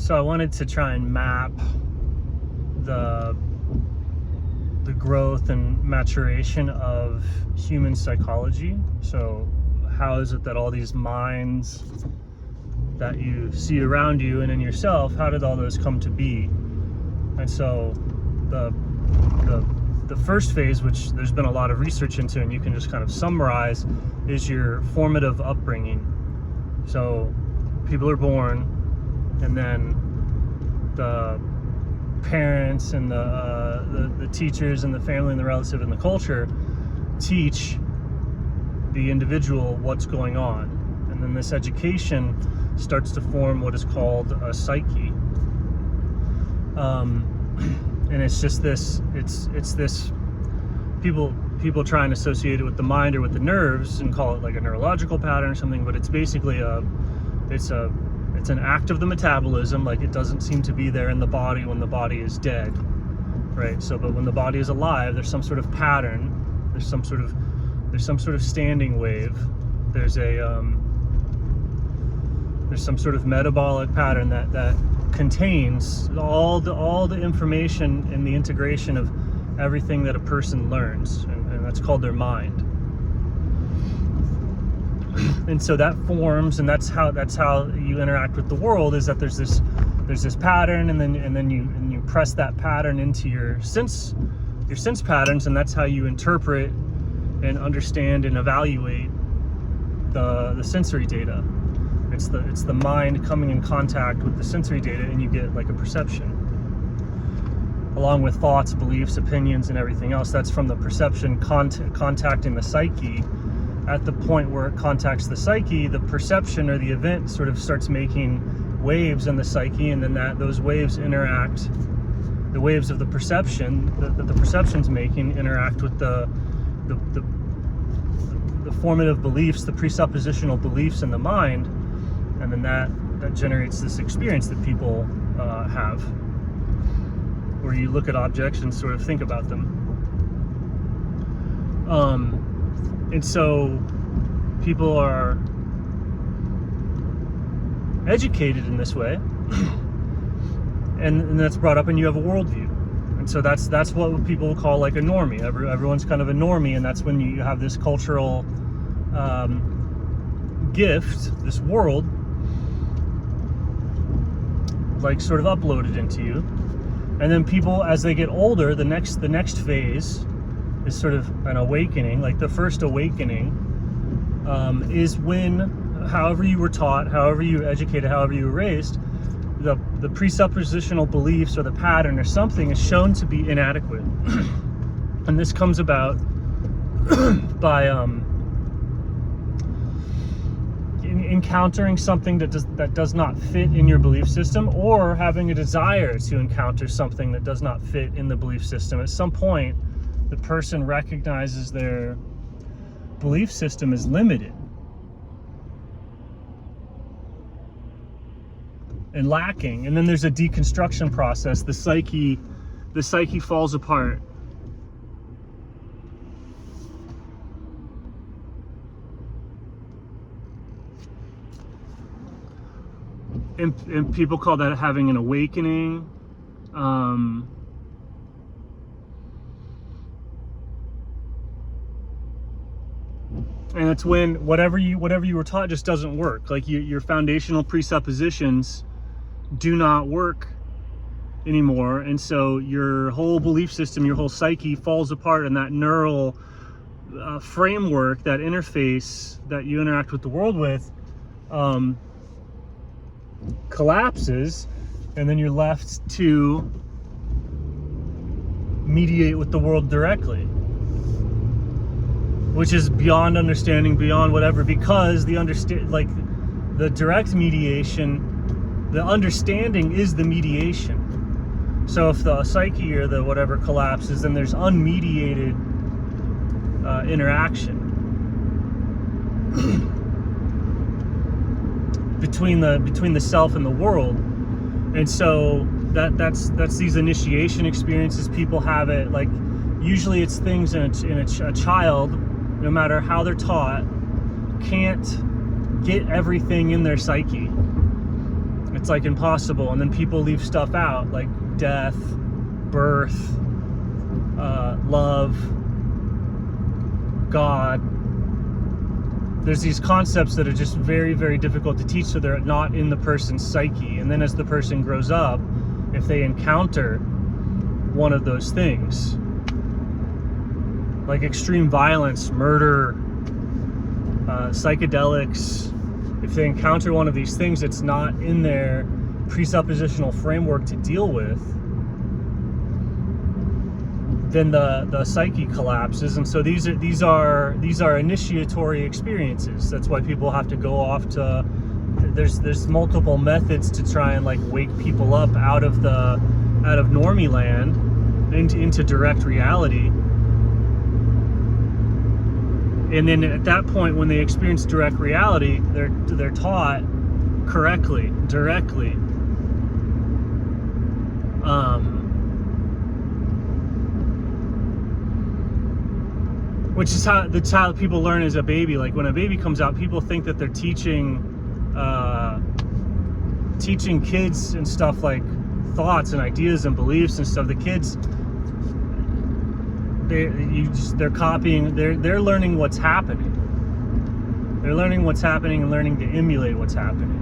So I wanted to try and map the growth and maturation of human psychology. So how is it that all these minds that you see around you and in yourself, how did all those come to be? And so the first phase, which there's been a lot of research into and you can just kind of summarize, is your formative upbringing. So people are born, and then the parents and the teachers and the family and the relative and the culture teach the individual what's going on, and then this education starts to form what is called a psyche. And it's just this, it's this, people try and associate it with the mind or with the nerves and call it like a neurological pattern or something, but it's basically it's an act of the metabolism. Like, it doesn't seem to be there in the body when the body is dead, right? So, but when the body is alive, there's some sort of pattern, there's some sort of standing wave, there's some sort of metabolic pattern that contains all the information and the integration of everything that a person learns, and that's called their mind. And so that forms, and that's how you interact with the world, is that there's this pattern, and then you press that pattern into your sense patterns, and that's how you interpret and understand and evaluate the sensory data. It's the mind coming in contact with the sensory data, and you get like a perception, along with thoughts, beliefs, opinions, and everything else. That's from the perception contacting the psyche. At the point where it contacts the psyche, the perception or the event sort of starts making waves in the psyche, and then those waves interact, the waves of the perception that the perception's making interact with the formative beliefs, the presuppositional beliefs in the mind, and then that generates this experience that people have, where you look at objects and sort of think about them. And so people are educated in this way, and that's brought up, and you have a worldview. And so that's what people call like a normie. Everyone's kind of a normie, and that's when you have this cultural gift, this world, like sort of uploaded into you. And then people, as they get older, the next phase is sort of an awakening. Like the first awakening is when, however you were taught, however you were educated, however you were raised, the presuppositional beliefs or the pattern or something is shown to be inadequate. And this comes about by encountering something that does not fit in your belief system, or having a desire to encounter something that does not fit in the belief system. At some point, the person recognizes their belief system is limited and lacking, and then there's a deconstruction process. The psyche falls apart. And people call that having an awakening. And it's when whatever you were taught just doesn't work. Like your foundational presuppositions do not work anymore, and so your whole belief system, your whole psyche falls apart, and that neural framework, that interface that you interact with the world with, collapses, and then you're left to mediate with the world directly, which is beyond understanding, beyond whatever, because the direct mediation, the understanding is the mediation. So if the psyche or the whatever collapses, then there's unmediated interaction between the self and the world. And so that's these initiation experiences people have. It like, usually it's things in a child, no matter how they're taught, can't get everything in their psyche. it's like impossible. And then people leave stuff out, like death, birth, love, God. There's these concepts that are just very, very difficult to teach, so they're not in the person's psyche. And then as the person grows up, if they encounter one of those things, like extreme violence, murder, psychedelics, if they encounter one of these things that's not in their presuppositional framework to deal with, then the psyche collapses. And so these are initiatory experiences. That's why people have to go off to, there's multiple methods to try and like wake people up out of normie land into direct reality. And then at that point, when they experience direct reality, they're taught correctly, directly. Which is that's how people learn as a baby. Like when a baby comes out, people think that they're teaching kids and stuff, like thoughts and ideas and beliefs and stuff. The kids, they're copying. They're learning what's happening. They're learning what's happening and learning to emulate what's happening.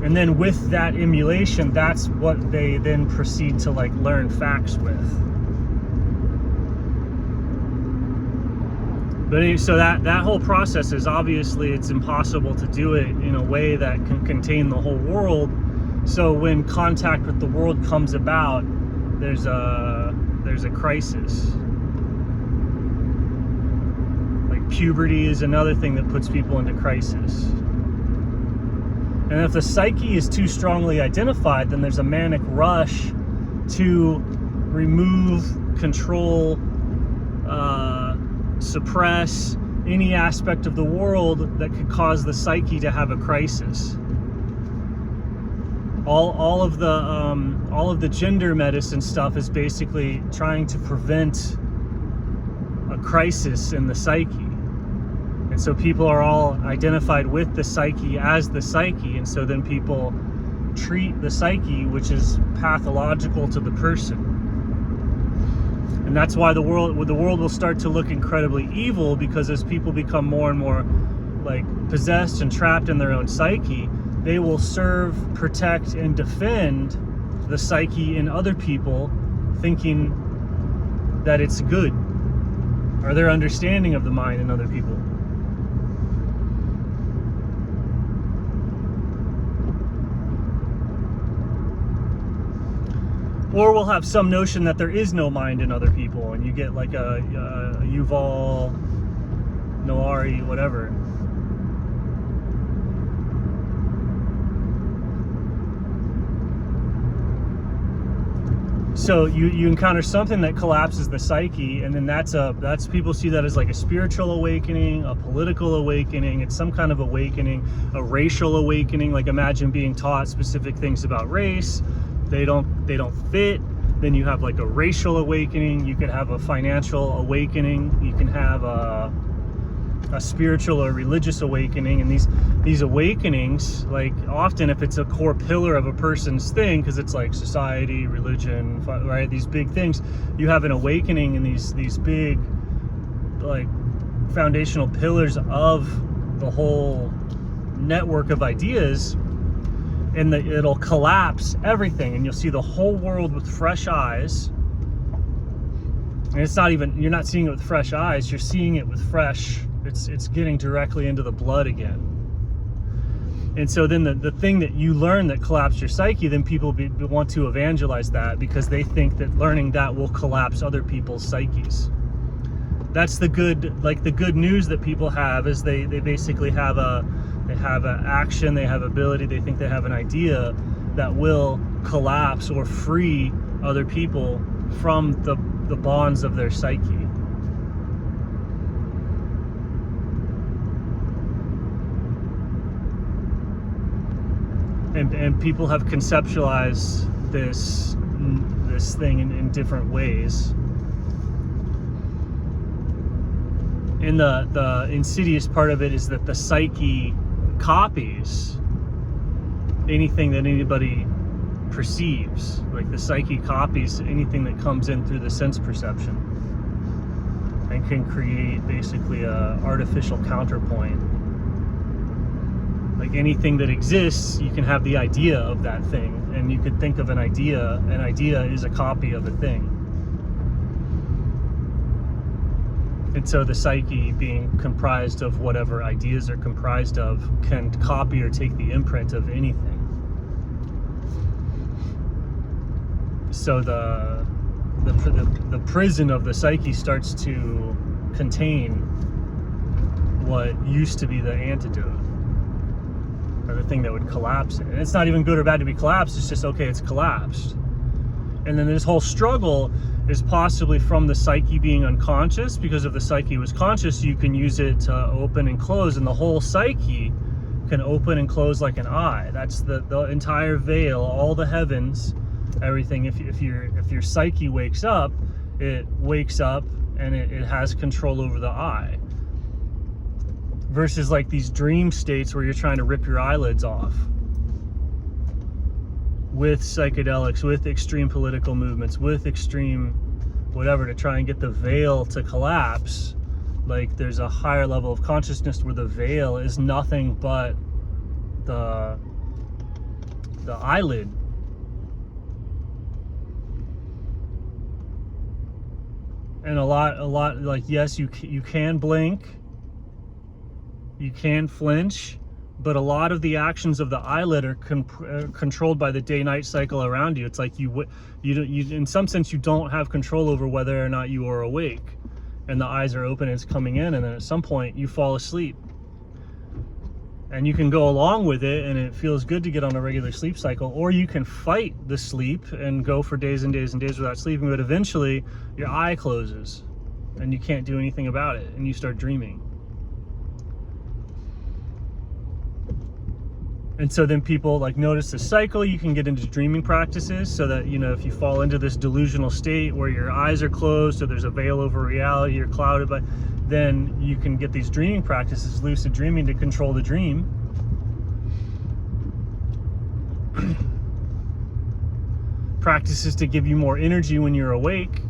And then with that emulation, that's what they then proceed to like learn facts with. But anyway, so that whole process is obviously, it's impossible to do it in a way that can contain the whole world. So when contact with the world comes about, there's a crisis. Like puberty is another thing that puts people into crisis. And if the psyche is too strongly identified, then there's a manic rush to remove, control, suppress any aspect of the world that could cause the psyche to have a crisis. All of the gender medicine stuff is basically trying to prevent a crisis in the psyche. And so people are all identified with the psyche as the psyche, and so then people treat the psyche, which is pathological to the person. And that's why the world will start to look incredibly evil, because as people become more and more like possessed and trapped in their own psyche, they will serve, protect, and defend the psyche in other people, thinking that it's good, or their understanding of the mind in other people. Or we'll have some notion that there is no mind in other people, and you get like a Yuval Noah, whatever. So you encounter something that collapses the psyche, and then that's people see that as like a spiritual awakening, a political awakening. It's some kind of awakening, a racial awakening. Like imagine being taught specific things about race. They don't fit. Then you have like a racial awakening. You could have a financial awakening. You can have a spiritual or religious awakening. And these awakenings, like often if it's a core pillar of a person's thing, because it's like society, religion, right? These big things, you have an awakening in these big like foundational pillars of the whole network of ideas. And it'll collapse everything, and you'll see the whole world with fresh eyes. And it's not even, you're not seeing it with fresh eyes, you're seeing it with fresh, it's getting directly into the blood again. And so then the thing that you learn that collapsed your psyche, then people want to evangelize that, because they think that learning that will collapse other people's psyches. That's the good news that people have, is they basically have an action, they have ability, they think they have an idea that will collapse or free other people from the bonds of their psyche. And people have conceptualized this thing in different ways. And the insidious part of it is that the psyche copies anything that anybody perceives. Like the psyche copies anything that comes in through the sense perception and can create basically a artificial counterpoint. Like anything that exists, you can have the idea of that thing, and you could think of an idea. An idea is a copy of a thing. And so the psyche, being comprised of whatever ideas are comprised of, can copy or take the imprint of anything. So the prison of the psyche starts to contain what used to be the antidote, or the thing that would collapse it. And it's not even good or bad to be collapsed, it's just, okay, it's collapsed. And then this whole struggle is possibly from the psyche being unconscious, because if the psyche was conscious, you can use it to open and close, and the whole psyche can open and close like an eye. That's the entire veil, all the heavens, everything. If your psyche wakes up, it wakes up and it has control over the eye. Versus like these dream states where you're trying to rip your eyelids off with psychedelics, with extreme political movements, with extreme whatever, to try and get the veil to collapse. Like there's a higher level of consciousness where the veil is nothing but the eyelid. And a lot like, yes, you can blink, you can flinch, but a lot of the actions of the eyelid are controlled by the day-night cycle around you. It's like you in some sense you don't have control over whether or not you are awake, and the eyes are open and it's coming in, and then at some point you fall asleep. And you can go along with it, and it feels good to get on a regular sleep cycle, or you can fight the sleep and go for days and days and days without sleeping, but eventually your eye closes and you can't do anything about it, and you start dreaming. And so then people like notice the cycle. You can get into dreaming practices so that, you know, if you fall into this delusional state where your eyes are closed, so there's a veil over reality, you're clouded by, then you can get these dreaming practices, lucid dreaming, to control the dream. Practices to give you more energy when you're awake.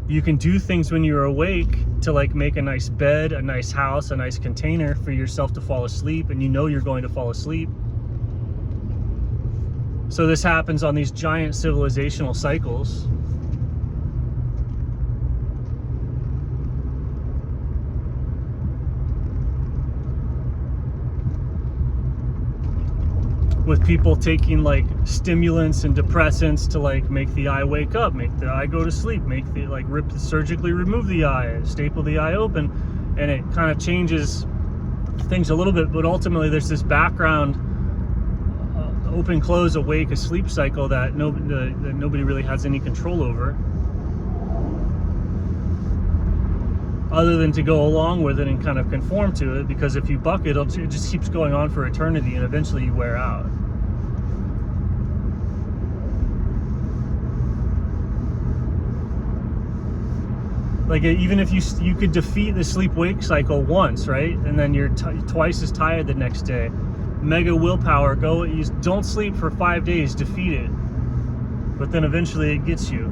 You can do things when you're awake to like make a nice bed, a nice house, a nice container for yourself to fall asleep, and you know you're going to fall asleep. So this happens on these giant civilizational cycles. With people taking like stimulants and depressants to like make the eye wake up, make the eye go to sleep, make the like surgically remove the eye, staple the eye open, and it kind of changes things a little bit. But ultimately there's this background open, close, awake, asleep cycle that nobody really has any control over, other than to go along with it and kind of conform to it, because if you buck it, it just keeps going on for eternity, and eventually you wear out. Like even if you could defeat the sleep-wake cycle once, right? And then you're twice as tired the next day. Mega willpower, don't sleep for 5 days, defeat it. But then eventually it gets you.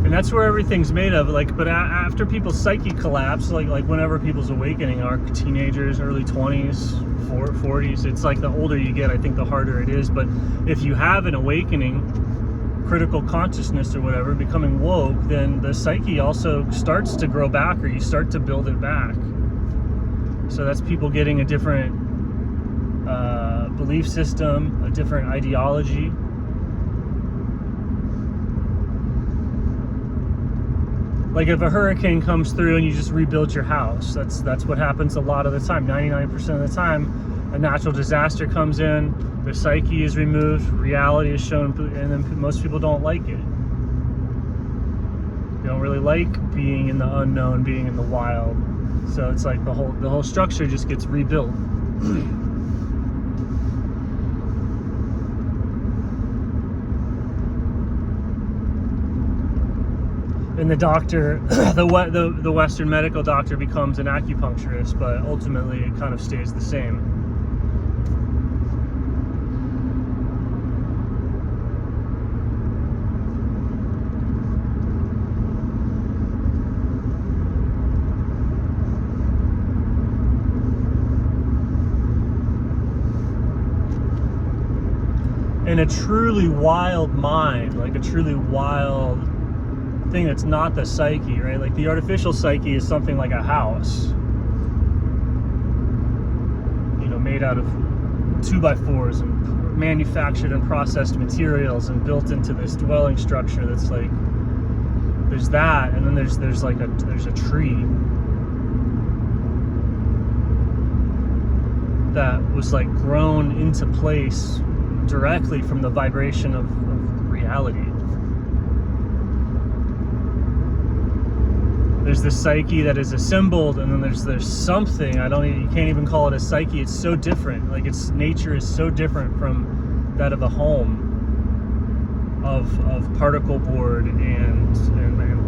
And that's where everything's made of. Like, but after people's psyche collapse, like whenever people's awakening are teenagers, early 20s, 40s, it's like the older you get, I think the harder it is. But if you have an awakening, critical consciousness or whatever, becoming woke, then the psyche also starts to grow back, or you start to build it back. So that's people getting a different belief system, a different ideology. like if a hurricane comes through and you just rebuild your house, that's what happens a lot of the time. 99% of the time, a natural disaster comes in, the psyche is removed, reality is shown, and then most people don't like it. They don't really like being in the unknown, being in the wild. So it's like the whole structure just gets rebuilt. And the doctor, the Western medical doctor becomes an acupuncturist, but ultimately it kind of stays the same. And a truly wild mind, like a truly wild thing that's not the psyche, right? Like the artificial psyche is something like a house, you know, made out of 2x4s and manufactured and processed materials and built into this dwelling structure that's like, there's that, and then there's a tree that was like grown into place directly from the vibration of reality. There's this psyche that is assembled, and then there's something, you can't even call it a psyche. It's so different. Like its nature is so different from that of a home, of particle board and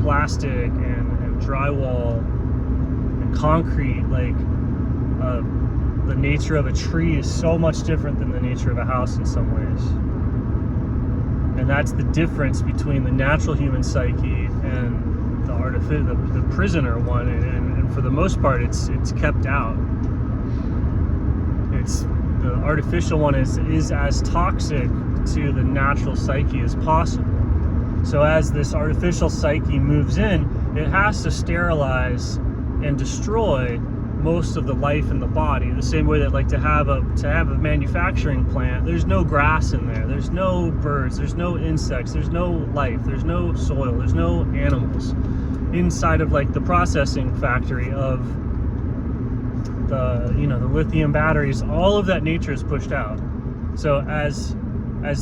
plastic and drywall and concrete. Like the nature of a tree is so much different than the nature of a house in some ways. And that's the difference between the natural human psyche and the prisoner one, and for the most part it's kept out. The artificial one is as toxic to the natural psyche as possible. So as this artificial psyche moves in, it has to sterilize and destroy most of the life in the body. The same way that, like, to have a manufacturing plant, there's no grass in there, there's no birds, there's no insects, there's no life, there's no soil, there's no animals inside of like the processing factory of the lithium batteries. All of that nature is pushed out. So as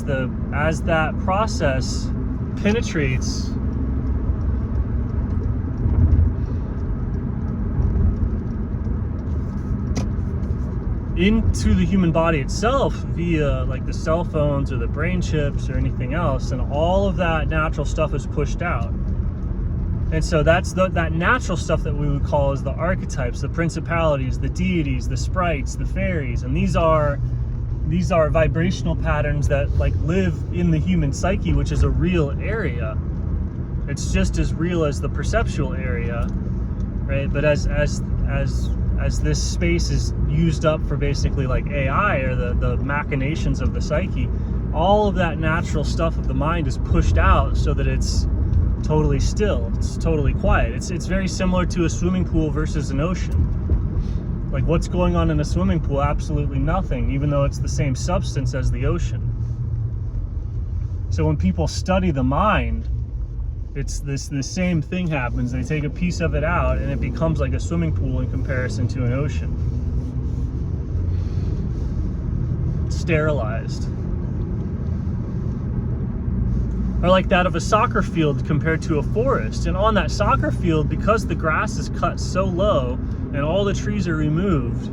that process penetrates into the human body itself via like the cell phones or the brain chips or anything else, and all of that natural stuff is pushed out. And so that's that natural stuff that we would call as the archetypes, the principalities, the deities, the sprites, the fairies. And these are vibrational patterns that like live in the human psyche, which is a real area. It's just as real as the perceptual area, right? But as this space is used up for basically like AI or the machinations of the psyche, all of that natural stuff of the mind is pushed out so that it's totally still, it's totally quiet. It's very similar to a swimming pool versus an ocean. Like, what's going on in a swimming pool? Absolutely nothing, even though it's the same substance as the ocean. So when people study the mind, it's the same thing happens. They take a piece of it out and it becomes like a swimming pool in comparison to an ocean. It's sterilized. Or like that of a soccer field compared to a forest. And on that soccer field, because the grass is cut so low and all the trees are removed,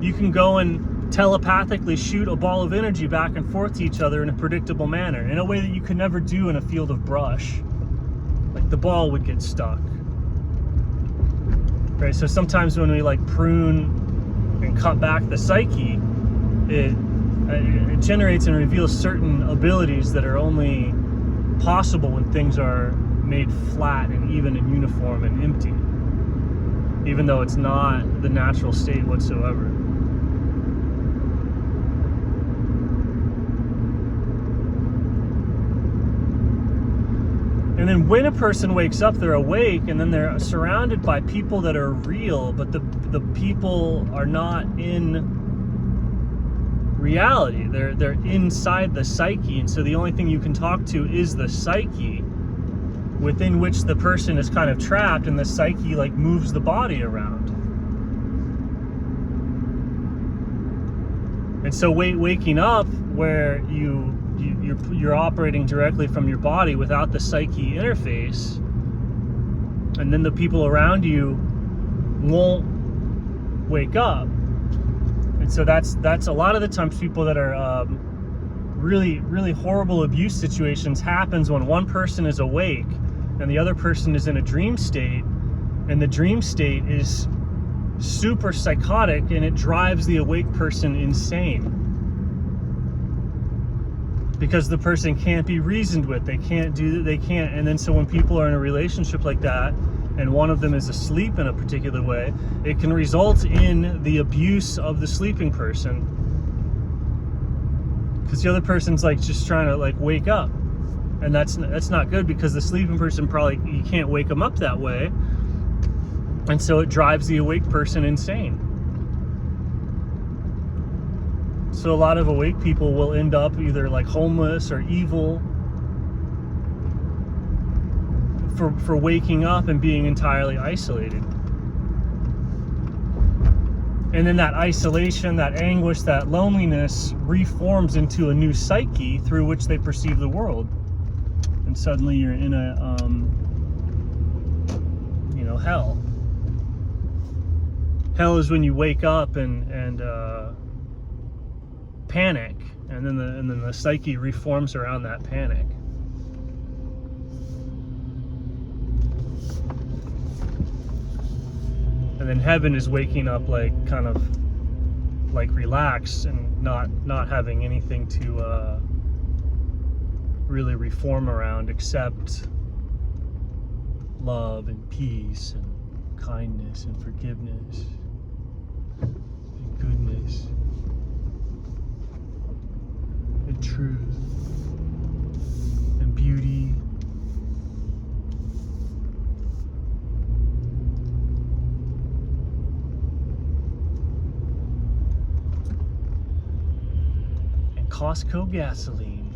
you can go and telepathically shoot a ball of energy back and forth to each other in a predictable manner, in a way that you could never do in a field of brush. Like the ball would get stuck. Right, so sometimes when we like prune and cut back the psyche, it generates and reveals certain abilities that are only possible when things are made flat and even and uniform and empty, even though it's not the natural state whatsoever. And then when a person wakes up, they're awake, and then they're surrounded by people that are real, but the people are not in reality. They're inside the psyche, and so the only thing you can talk to is the psyche. within which the person is kind of trapped, and the psyche like moves the body around. And so waking up, where you're operating directly from your body without the psyche interface, and then the people around you won't wake up. And so that's a lot of the times people that are really horrible abuse situations happens when one person is awake and the other person is in a dream state, and the dream state is super psychotic and it drives the awake person insane, because the person can't be reasoned with. They can't. And then so when people are in a relationship like that and one of them is asleep in a particular way, it can result in the abuse of the sleeping person, because the other person's like just trying to like wake up, and that's not good, because the sleeping person probably, you can't wake them up that way, and so it drives the awake person insane. So a lot of awake people will end up either like homeless or evil for waking up and being entirely isolated. And then that isolation, that anguish, that loneliness reforms into a new psyche through which they perceive the world. And suddenly you're in a, hell. Hell is when you wake up and panic, and then the psyche reforms around that panic. And then heaven is waking up like kind of like relaxed and not having anything to really reform around except love and peace and kindness and forgiveness and goodness and truth and beauty. Costco gasoline.